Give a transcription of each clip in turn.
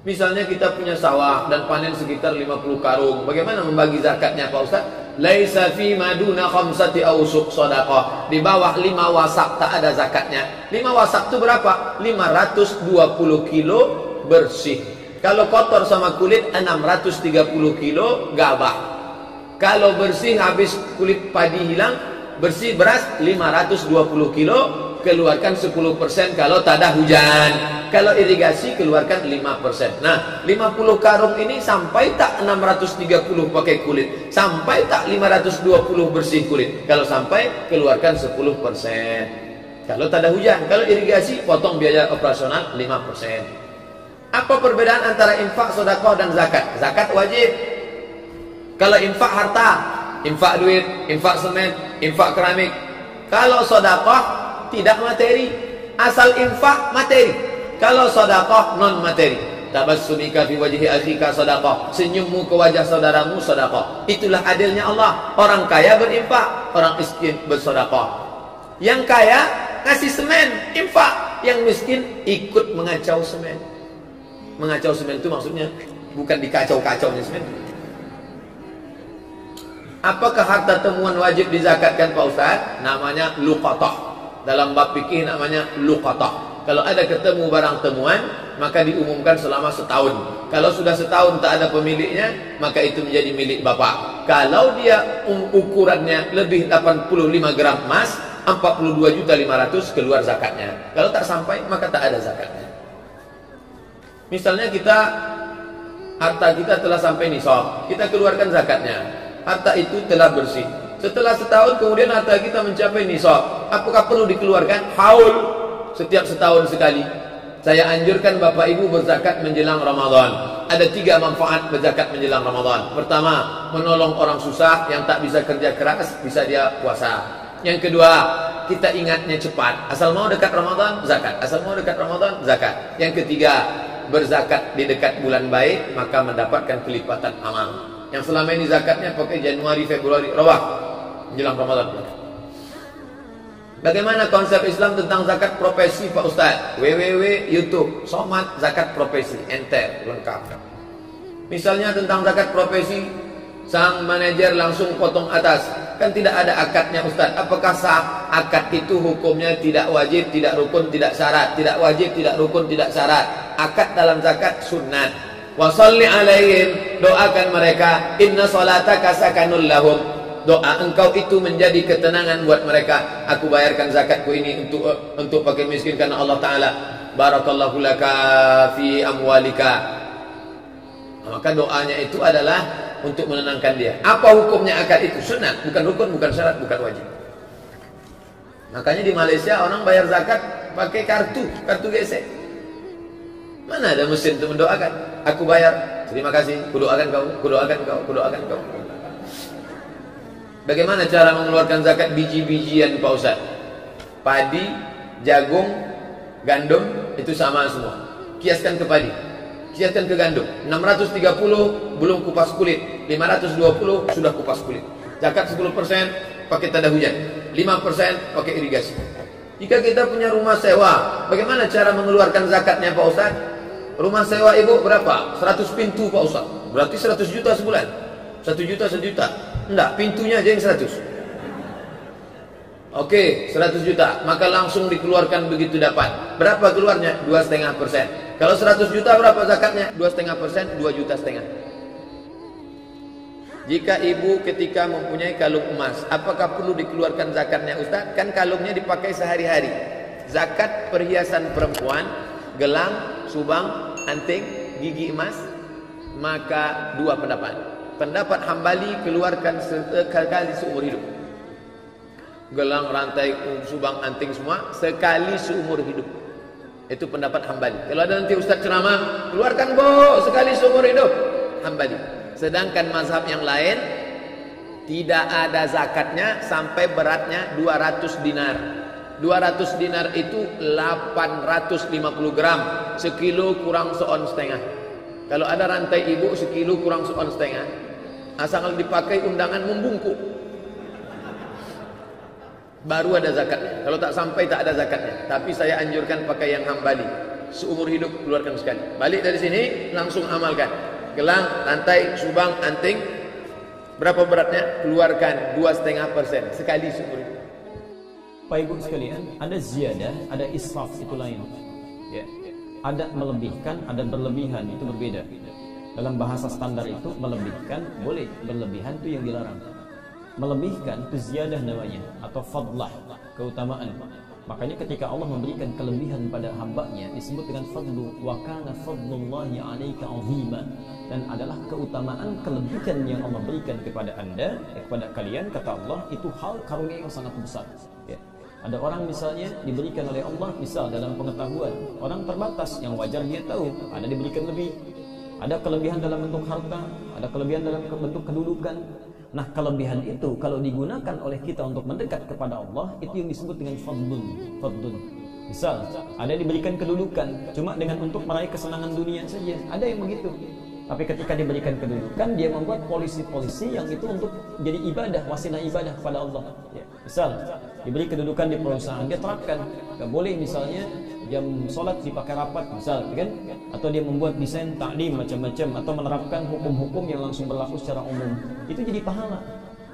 Misalnya kita punya sawah dan panen sekitar 50 karung. Bagaimana membagi zakatnya Pak Ustaz? Laisa fi maduna khamsati awsuq shadaqah. Di bawah 5 wasak tak ada zakatnya. 5 wasak itu berapa? 520 kilo bersih. Kalau kotor sama kulit 630 kilo gabah. Kalau bersih habis kulit padi hilang, bersih beras 520 kilo, keluarkan 10% kalau tak ada hujan. Kalau irigasi keluarkan 5%. Nah, 50 karung ini sampai tak 630 pakai kulit? Sampai tak 520 bersih kulit? Kalau sampai keluarkan 10%. Kalau tak ada hujan, kalau irigasi potong biaya operasional 5%. Apa perbedaan antara infak, sedekah dan zakat? Zakat wajib. Kalau infak harta, infak duit, infak semen, infak keramik. Kalau sedekah tidak materi. Asal infak materi. Kalau sedekah non materi. Tabassumika fi wajhi akhika sedekah. Senyummu ke wajah saudaramu sedekah. Itulah adilnya Allah. Orang kaya berinfak, orang miskin bersedekah. Yang kaya ngasih semen, infak. Yang miskin ikut mengacau semen. Mengacau semen itu maksudnya bukan dikacau-kacaunya semen. Apakah harta temuan wajib dizakatkan Pak Ustaz? Namanya luqatah. Dalam bab fikih namanya luqatah. Kalau ada ketemu barang temuan, maka diumumkan selama setahun. Kalau sudah setahun tak ada pemiliknya, maka itu menjadi milik bapak. Kalau dia ukurannya lebih 85 gram emas, 42.500.000 keluar zakatnya. Kalau tak sampai, maka tak ada zakatnya. Misalnya harta kita telah sampai nisab, kita keluarkan zakatnya. Harta itu telah bersih. Setelah setahun kemudian harta kita mencapai nisab, apakah perlu dikeluarkan? Haul, setiap setahun sekali. Saya anjurkan Bapak Ibu berzakat menjelang Ramadan. Ada 3 manfaat berzakat menjelang Ramadan. Pertama, menolong orang susah yang tak bisa kerja keras, bisa dia puasa. Yang kedua, kita ingatnya cepat. Asal mau dekat Ramadan, zakat. Asal mau dekat Ramadan, zakat. Yang ketiga, berzakat di dekat bulan baik, maka mendapatkan kelipatan amal. Yang selama ini zakatnya pakai Januari, Februari, rawah menjelang Ramadan. Bagaimana konsep Islam tentang zakat profesi Pak Ustaz? YouTube Somad zakat profesi, enter, lengkap. Misalnya tentang zakat profesi, sang manajer langsung potong atas. Kan tidak ada akadnya Ustaz. Apakah sah? Akad itu hukumnya tidak wajib, tidak rukun, tidak syarat. Tidak wajib, tidak rukun, tidak syarat. Akad dalam zakat sunnat. Wa sholli alaihim, doakan mereka. Inna sholataka sakanul lahum. Doa engkau itu menjadi ketenangan buat mereka. Aku bayarkan zakatku ini untuk fakir miskin karena Allah Ta'ala. Barakallahu laka fi amwalika. Maka doanya itu adalah untuk menenangkan dia. Apa hukumnya akad itu? Sunat, bukan rukun, bukan syarat, bukan wajib. Makanya di Malaysia orang bayar zakat pakai kartu gesek. Mana ada mesin untuk mendoakan? Aku bayar, terima kasih, kudoakan kau, kudoakan kau, kudoakan kau. Bagaimana cara mengeluarkan zakat biji-bijian Pak Ustaz? Padi, jagung, gandum itu sama semua. Kiaskan ke padi, kiaskan ke gandum. 630 belum kupas kulit, 520 sudah kupas kulit. Zakat 10% pakai tanda hujan, 5% pakai irigasi. Jika kita punya rumah sewa, bagaimana cara mengeluarkan zakatnya Pak Ustaz? Rumah sewa ibu berapa? 100 pintu Pak Ustaz. Berarti 100 juta sebulan. 1 juta sejuta. Enggak, pintunya aja yang 100. Oke, 100 juta. Maka langsung dikeluarkan begitu dapat. Berapa keluarnya? 2,5%. Kalau 100 juta berapa zakatnya? 2,5%, 2,5 juta. Jika ibu ketika mempunyai kalung emas, apakah perlu dikeluarkan zakatnya Ustaz? Kan kalungnya dipakai sehari-hari. Zakat perhiasan perempuan, gelang, subang, anting, gigi emas, maka 2 pendapat. Pendapat Hambali keluarkan sekali seumur hidup. Gelang, rantai, subang, anting semua sekali seumur hidup. Itu pendapat Hambali. Kalau ada nanti Ustaz ceramah, keluarkan sekali seumur hidup. Hambali. Sedangkan mazhab yang lain tidak ada zakatnya sampai beratnya 200 dinar. 200 dinar itu 850 gram. Sekilo kurang seon setengah. Kalau ada rantai ibu sekilo kurang seon setengah. Asal dipakai undangan membungkuk, baru ada zakatnya. Kalau tak sampai tak ada zakatnya. Tapi saya anjurkan pakai yang Hambali. seumur hidup keluarkan sekali. Balik dari sini langsung amalkan. Gelang, lantai, subang, anting, berapa beratnya? Keluarkan 2,5% sekali seumur hidup. Bapak Ibu sekalian, ada ziyadah, ada israf, itu lain. Ya. Ada melebihkan, ada berlebihan, itu berbeda. Dalam bahasa standar itu melebihkan boleh, berlebihan itu yang dilarang. Melebihkan itu ziyadah namanya, atau fadlah, keutamaan. Makanya ketika Allah memberikan kelebihan pada hambanya disebut dengan fadlu, wa kana fadlullahi 'alaika 'azima, dan adalah keutamaan kelebihan yang Allah berikan kepada Anda, kepada kalian, kata Allah, itu hal karunia yang sangat besar. Ya. Ada orang misalnya diberikan oleh Allah, misal dalam pengetahuan, orang terbatas yang wajar dia tahu, ada diberikan lebih. Ada kelebihan dalam bentuk harta, ada kelebihan dalam bentuk kedudukan. Nah, kelebihan itu kalau digunakan oleh kita untuk mendekat kepada Allah, itu yang disebut dengan fadlun. Fadlun. Misal, ada yang diberikan kedudukan cuma dengan untuk meraih kesenangan dunia saja. Ada yang begitu. Tapi ketika diberikan kedudukan, dia membuat polisi-polisi yang itu untuk jadi ibadah, wasilah ibadah kepada Allah. Ya. Misal, diberi kedudukan di perusahaan, dia terapkan. Gak boleh misalnya jam sholat dipakai rapat, misal, kan? Atau dia membuat desain taklim macam-macam, atau menerapkan hukum-hukum yang langsung berlaku secara umum. Itu jadi pahala.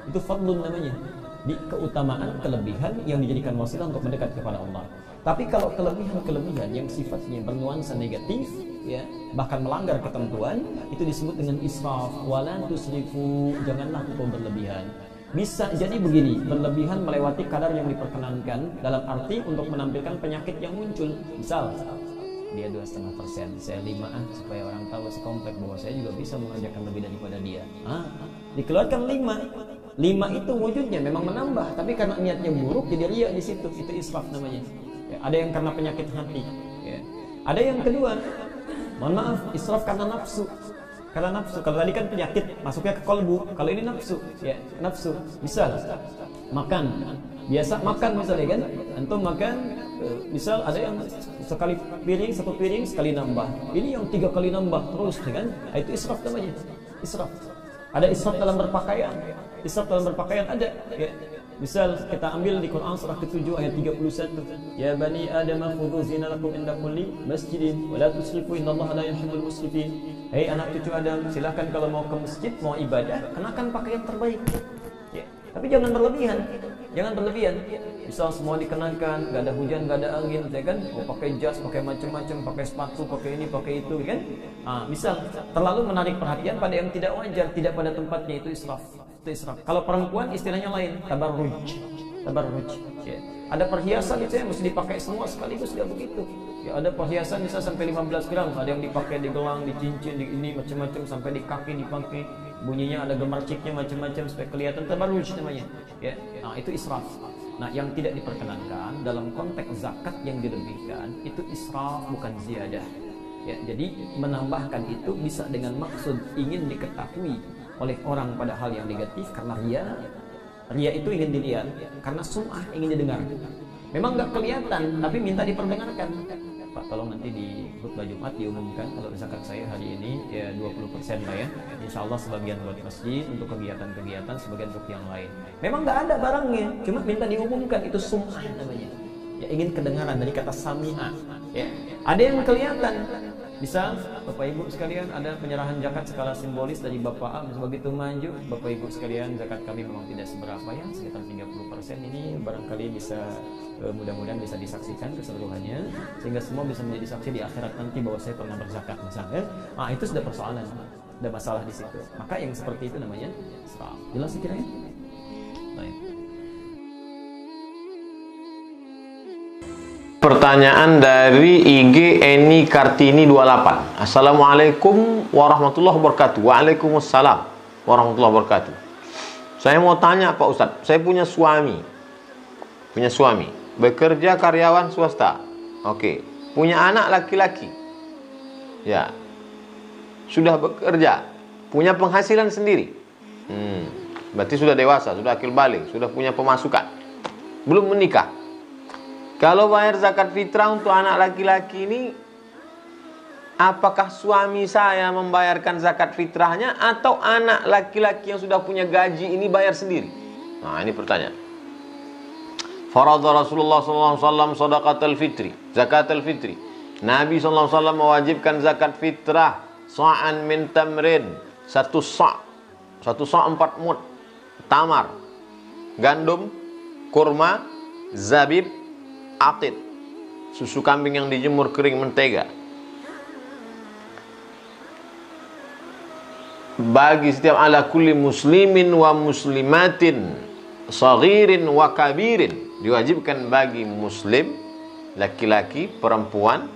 Itu fadlun namanya. Di keutamaan, kelebihan yang dijadikan wasilah untuk mendekat kepada Allah. Tapi kalau kelebihan-kelebihan yang sifatnya bernuansa negatif, ya, bahkan melanggar ketentuan, itu disebut dengan israf. Wala tusrifu, janganlah engkau berlebihan. Bisa jadi begini, berlebihan melewati kadar yang diperkenankan dalam arti untuk menampilkan penyakit yang muncul. Misal, dia 2,5%, saya 5 supaya orang tahu sekomplek bahwa saya juga bisa mengerjakan lebih daripada dia. Dikeluarkan 5. 5 itu wujudnya memang menambah, tapi karena niatnya buruk jadi riya di situ. Itu israf namanya. Ya, ada yang karena penyakit hati. Ya. Ada yang kedua, mohon maaf, israf karena nafsu. Karena nafsu, kalau tadi kan penyakit masuknya ke kolbu, kalau ini nafsu, ya nafsu. Misal makan, biasa makan misalnya kan, antum makan, misal ada yang sekali piring, satu piring sekali nambah, ini yang 3 kali nambah terus, kan? Itu israf namanya, israf. Ada israf dalam berpakaian, israf dalam berpakaian ada. Ya. Misal kita ambil di Quran surah ke-7 ayat 31. Ya bani Adam khudhu zinatakum inda kulli masjidin wa la tusrifu innallaha la yuhibbul musrifin. Hei anak cucu Adam, silakan kalau mau ke masjid, mau ibadah, kenakan pakaian terbaik. Ya. Tapi jangan berlebihan. Jangan berlebihan. Misal semua dikenakan, gak ada hujan, gak ada angin, ya kan? Oh, pakai jas, pakai macam-macam, pakai sepatu, pakai ini, pakai itu, kan? Misal terlalu menarik perhatian pada yang tidak wajar, tidak pada tempatnya, itu israf. Israf. Kalau perempuan istilahnya lain, tabarruj. Tabarruj. Ya. Ada perhiasan itu yang mesti dipakai semua sekaligus, tidak begitu. Ya, ada perhiasan bisa sampai 15 gram, ada yang dipakai di gelang, di cincin, di ini macam-macam, sampai di kaki dipakai. Bunyinya ada gemerciknya macam-macam supaya kelihatan, tabarruj namanya. Ya. Itu israf. Nah, yang tidak diperkenankan dalam konteks zakat yang dilebihkan itu israf, bukan ziyadah. Ya, jadi menambahkan itu bisa dengan maksud ingin diketahui oleh orang pada hal yang negatif, karena ria itu ingin dilihat, karena sum'ah ingin didengar. Memang nggak kelihatan, tapi minta diperdengarkan. Pak, tolong nanti di khutbah Jumat diumumkan kalau zakat saya hari ini ya 20% lah ya. Insya Allah sebagian buat masjid untuk kegiatan-kegiatan, sebagian untuk yang lain. Memang nggak ada barangnya, cuma minta diumumkan, itu sum'ah namanya. Ya, ingin kedengaran dari kata sami'ah. Ya. Ada yang kelihatan. Bisa Bapak Ibu sekalian, ada penyerahan zakat skala simbolis dari Bapak A, begitu maju. Bapak Ibu sekalian, zakat kami memang tidak seberapa ya, sekitar 30%. Ini barangkali bisa mudah-mudahan bisa disaksikan keseluruhannya, sehingga semua bisa menjadi saksi di akhirat nanti bahwa saya pernah berzakat misalnya. Itu sudah persoalan, ada masalah di situ. Maka yang seperti itu namanya israf. Jelas sekiranya? Baik. Pertanyaan dari IG Eni Kartini 28. Assalamualaikum warahmatullahi wabarakatuh. Waalaikumsalam warahmatullahi wabarakatuh. Saya mau tanya Pak Ustadz, saya punya suami, bekerja karyawan swasta. Oke. Punya anak laki-laki. Ya. Sudah bekerja, punya penghasilan sendiri. Berarti sudah dewasa, sudah akil balik, sudah punya pemasukan. Belum menikah. Kalau bayar zakat fitrah untuk anak laki-laki ini, apakah suami saya membayarkan zakat fitrahnya atau anak laki-laki yang sudah punya gaji ini bayar sendiri? Nah, ini pertanyaan. Faradha Rasulullah SAW shadaqatul fitri, zakatul fitri, Nabi SAW mewajibkan zakat fitrah sa'an min tamrin, satu sa' 4 mud tamar, gandum, kurma, zabib, atid, susu kambing yang dijemur kering, mentega. Bagi setiap ala kulli muslimin wa muslimatin saghirin wa kabirin, diwajibkan bagi muslim, laki-laki, perempuan,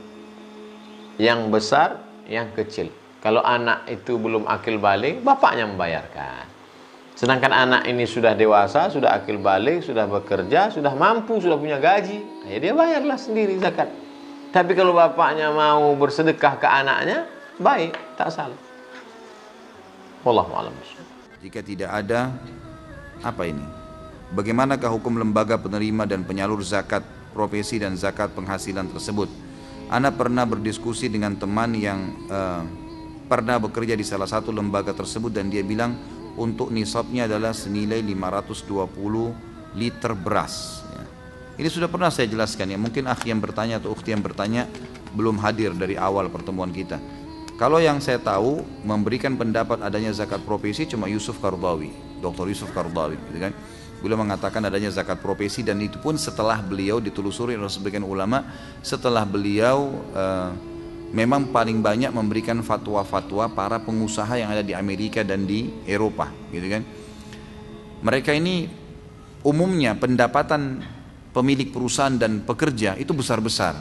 yang besar, yang kecil. Kalau anak itu belum akil balik, bapaknya membayarkan. Sedangkan anak ini sudah dewasa, sudah akil balik, sudah bekerja, sudah mampu, sudah punya gaji, ya dia bayarlah sendiri zakat. Tapi kalau bapaknya mau bersedekah ke anaknya, baik, tak salah. Wallahu a'lam. Jika tidak ada, apa ini? Bagaimanakah hukum lembaga penerima dan penyalur zakat profesi dan zakat penghasilan tersebut? Ana pernah berdiskusi dengan teman yang pernah bekerja di salah satu lembaga tersebut, dan dia bilang untuk nisabnya adalah senilai 520 liter beras. Ya. Ini sudah pernah saya jelaskan ya. Mungkin akhi yang bertanya atau ukhti yang bertanya belum hadir dari awal pertemuan kita. Kalau yang saya tahu memberikan pendapat adanya zakat profesi cuma Yusuf Qaradawi, Dr. Yusuf Qaradawi, gitu kan? Beliau mengatakan adanya zakat profesi, dan itu pun setelah beliau ditelusuri oleh sebagian ulama, setelah beliau memang paling banyak memberikan fatwa-fatwa para pengusaha yang ada di Amerika dan di Eropa, gitu kan. Mereka ini umumnya pendapatan pemilik perusahaan dan pekerja itu besar-besar,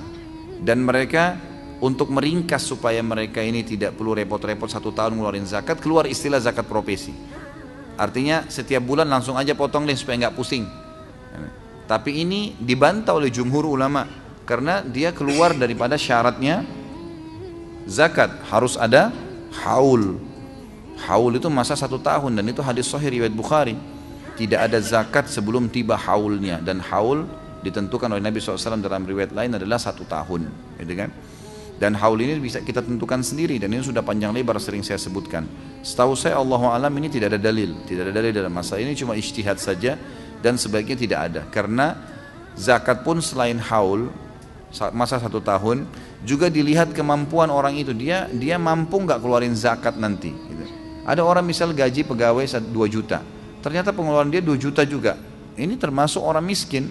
dan mereka untuk meringkas supaya mereka ini tidak perlu repot-repot 1 tahun ngeluarin zakat, keluar istilah zakat profesi. Artinya setiap bulan langsung aja potong deh supaya nggak pusing. Tapi ini dibantah oleh jumhur ulama karena dia keluar daripada syaratnya zakat, harus ada haul. Haul itu masa 1 tahun, dan itu hadis sahih riwayat Bukhari. Tidak ada zakat sebelum tiba haulnya, dan haul ditentukan oleh Nabi SAW dalam riwayat lain adalah 1 tahun, gitu kan? Dan haul ini bisa kita tentukan sendiri, dan ini sudah panjang lebar sering saya sebutkan. Setahu saya Allahu a'lam ini tidak ada dalil dalam masalah ini, cuma ijtihad saja, dan sebaiknya tidak ada. Karena zakat pun selain haul masa 1 tahun juga dilihat kemampuan orang itu, dia mampu nggak keluarin zakat nanti. Gitu. Ada orang misal gaji pegawai 2 juta, ternyata pengeluaran dia 2 juta juga. Ini termasuk orang miskin,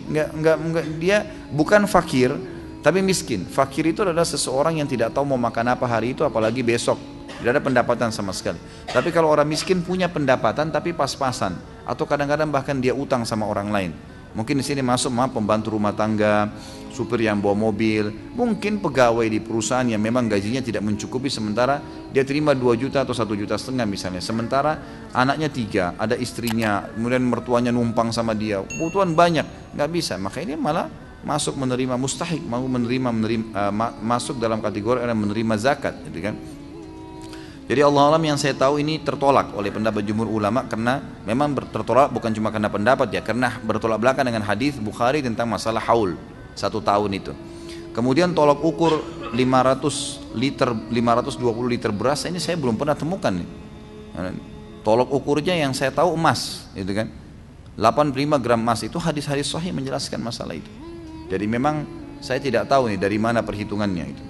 dia bukan fakir, tapi miskin. Fakir itu adalah seseorang yang tidak tahu mau makan apa hari itu, apalagi besok. Tidak ada pendapatan sama sekali. Tapi kalau orang miskin punya pendapatan tapi pas-pasan, atau kadang-kadang bahkan dia utang sama orang lain. Mungkin di sini masuk pembantu rumah tangga, supir yang bawa mobil, mungkin pegawai di perusahaan yang memang gajinya tidak mencukupi, sementara dia terima 2 juta atau 1,5 juta misalnya. Sementara anaknya 3, ada istrinya, kemudian mertuanya numpang sama dia, kebutuhan banyak, nggak bisa. Maka ini malah masuk menerima mustahik, mau masuk dalam kategori orang menerima zakat, gitu kan. Jadi Allah alam yang saya tahu ini tertolak oleh pendapat jumhur ulama, karena memang tertolak bukan cuma karena pendapat ya, karena bertolak belakang dengan hadis Bukhari tentang masalah haul 1 tahun itu. Kemudian tolak ukur 520 liter beras, ini saya belum pernah temukan nih. Tolak ukurnya yang saya tahu emas, gitu kan. 85 gram emas itu hadis-hadis sahih menjelaskan masalah itu. Jadi memang saya tidak tahu nih dari mana perhitungannya itu.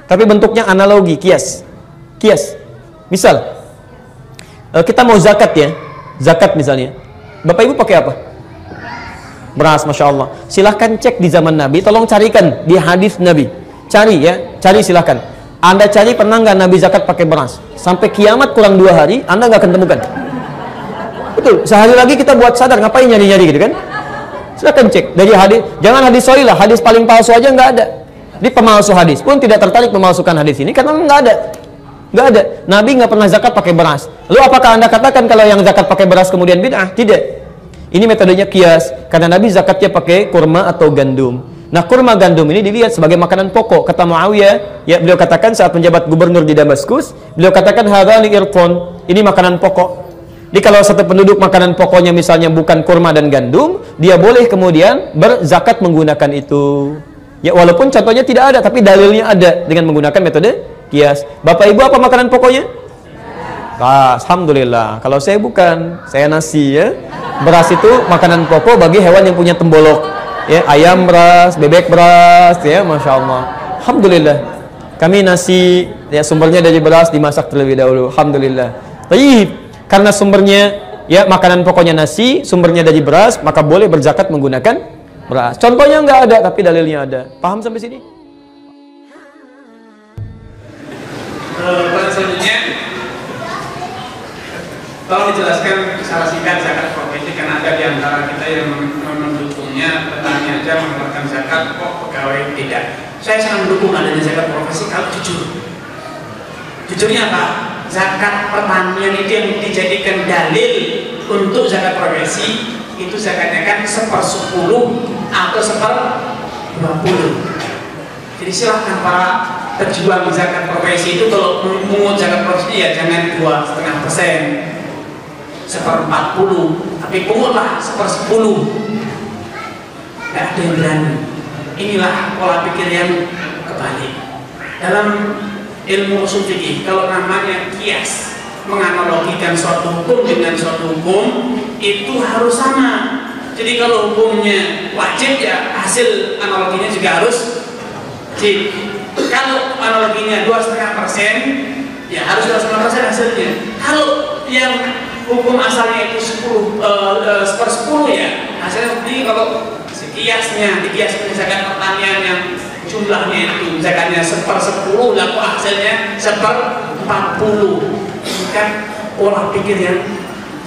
Tapi bentuknya analogi, kias. Misal kita mau zakat ya, zakat misalnya. Bapak Ibu pakai apa? Beras, Masya Allah. Silahkan cek di zaman Nabi, tolong carikan di hadis Nabi. Cari silahkan. Anda cari pernah nggak Nabi zakat pakai beras? Sampai kiamat kurang 2 hari, Anda nggak akan temukan. Betul, sehari lagi kita buat sadar, ngapain nyari-nyari gitu kan? Silahkan cek dari hadis, jangan hadis sahih lah, hadis paling palsu aja nggak ada. Di pemalsu hadis pun tidak tertarik memalsukan hadis ini karena nggak ada. Nabi nggak pernah zakat pakai beras. Lalu apakah Anda katakan kalau yang zakat pakai beras kemudian bid'ah? Tidak. Ini metodenya kias, karena Nabi zakatnya pakai kurma atau gandum. Nah, kurma gandum ini dilihat sebagai makanan pokok. Kata Muawiyah, ya beliau katakan saat menjabat gubernur di Damaskus, beliau katakan hadzani irqon, ini makanan pokok. Jadi kalau satu penduduk makanan pokoknya misalnya bukan kurma dan gandum, dia boleh kemudian berzakat menggunakan itu. Ya walaupun contohnya tidak ada, tapi dalilnya ada dengan menggunakan metode kias. Bapak Ibu apa makanan pokoknya? Alhamdulillah. Kalau saya bukan, saya nasi ya. Beras itu makanan pokok bagi hewan yang punya tembolok. ya, ayam beras, bebek beras, ya, masya Allah. Alhamdulillah. Kami nasi, ya, sumbernya dari beras dimasak terlebih dahulu. Alhamdulillah. Tapi karena sumbernya, ya, makanan pokoknya nasi, sumbernya dari beras, maka boleh berzakat menggunakan beras. Contohnya nggak ada, tapi dalilnya ada. Paham sampai sini? Selanjutnya, tolong dijelaskan secara singkat zakat profesi, karena ada di antara kita yang mendukungnya petani aja mengeluarkan zakat, kok pegawai tidak. Saya sangat mendukung adanya zakat profesi kalau jujur. Jujurnya apa? Zakat pertanian itu yang dijadikan dalil untuk zakat profesi, itu zakatnya kan 1/10 atau 1/20. Jadi silahkan para pejuang zakat profesi itu kalau mengut zakat profesi ya jangan 2,5%, 1/40, tapi pungutlah 1/10. Tidak ada yang berani. Inilah pola pikir yang kebalik. Dalam ilmu usul fikih, kalau namanya kias, menganalogikan suatu hukum dengan suatu hukum, itu harus sama. Jadi kalau hukumnya wajib, ya hasil analoginya juga harus wajib. Kalau analoginya 2,5%, ya harus 2,5% hasilnya. Kalau yang hukum asalnya itu 1/10, ya hasilnya seperti kalau kiasnya, dikiaskan zakat pertanian yang jumlahnya itu zakatnya 1/10, lalu hasilnya 1/40. Ini kan pola pikir yang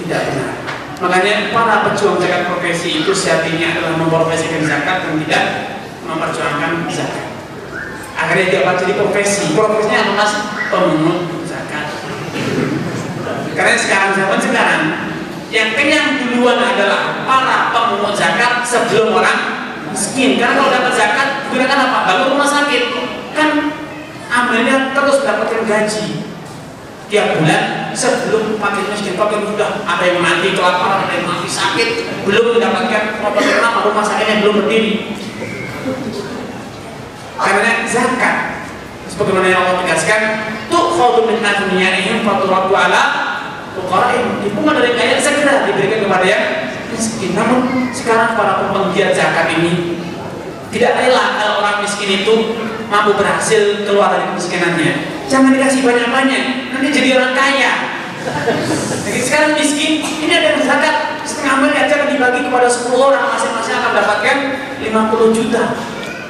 tidak benar. Makanya para pejuang zakat profesi itu sejatinya adalah memprofesikan zakat dan tidak memperjuangkan zakat. Akhirnya dia jadi profesi. Profesinya apa mas? Pemungut zakat. Karena zaman sekarang yang kenyang duluan adalah para pemungut zakat sebelum orang miskin. Karena kalau dapat zakat gunakan apa? Bangun rumah sakit. Kan amalnya terus dapatkan gaji tiap bulan sebelum makin miskin. Kalau sudah ada yang mati kelaparan, ada yang mati sakit, belum mendapatkan apa rumah sakitnya belum berdiri. Karena zakat sebagaimana yang Allah tegaskan, tu'khadhu min aghniya'ihim faturaddu 'ala fuqara'ihim, dipungut dari kaya segera diberikan kepada yang miskin. Namun sekarang para penggiat zakat ini tidak rela kalau orang miskin itu mampu berhasil keluar dari kemiskinannya. Jangan dikasih banyak-banyak, nanti jadi orang kaya. Jadi sekarang miskin, ini ada zakat setengah miliar, jangan dibagi kepada 10 orang, masing-masing akan mendapatkan 50 juta.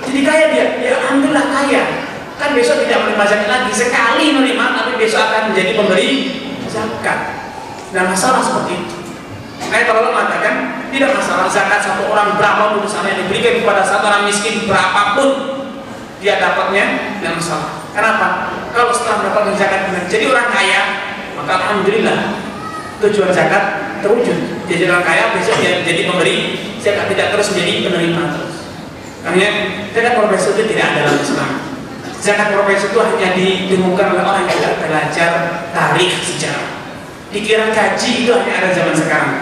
Jadi kaya dia, ya alhamdulillah kaya. Kan besok tidak menerima zakat lagi, sekali menerima, tapi besok akan menjadi pemberi zakat. Tidak masalah seperti itu. Makanya kalau mengatakan tidak masalah zakat satu orang berapa pun sana yang diberikan kepada satu orang miskin berapapun dia dapatnya, tidak masalah. Kenapa? Kalau setelah mendapatkan zakat jadi orang kaya, maka alhamdulillah tujuan zakat terwujud. Jadi orang kaya besok dia jadi pemberi zakat, tidak terus menjadi penerima terus. Karena zakat profesi itu tidak ada dalam Islam. Zakat profesi itu hanya didengungkan oleh orang yang tidak belajar tarikh sejarah. Dikira gaji itu hanya ada zaman sekarang.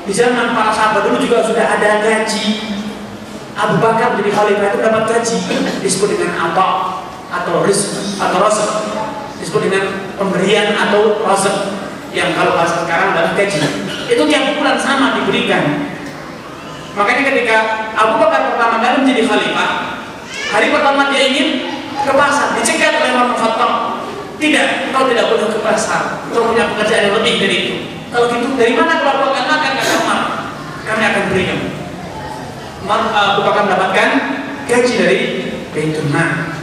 Di zaman para sahabat dulu juga sudah ada gaji. Abu Bakar jadi khalifah itu dapat gaji, disebut dengan apa atau rizq atau razq, disebut dengan pemberian atau razq, yang kalau bahasa sekarang adalah gaji. Itu tiap bulan sama diberikan. Makanya ketika Abu Bakar pertama kali menjadi khalifah, hari pertama dia ingin ke pasar, dicegat oleh Umar bin Khattab. Tidak, kau tidak boleh ke pasar, kau punya pekerjaan yang lebih dari itu. Kalau gitu, dari mana keluarga akan makan? Kata Umar, kami akan berikan. Abu Bakar mendapatkan gaji dari Baitul Mal.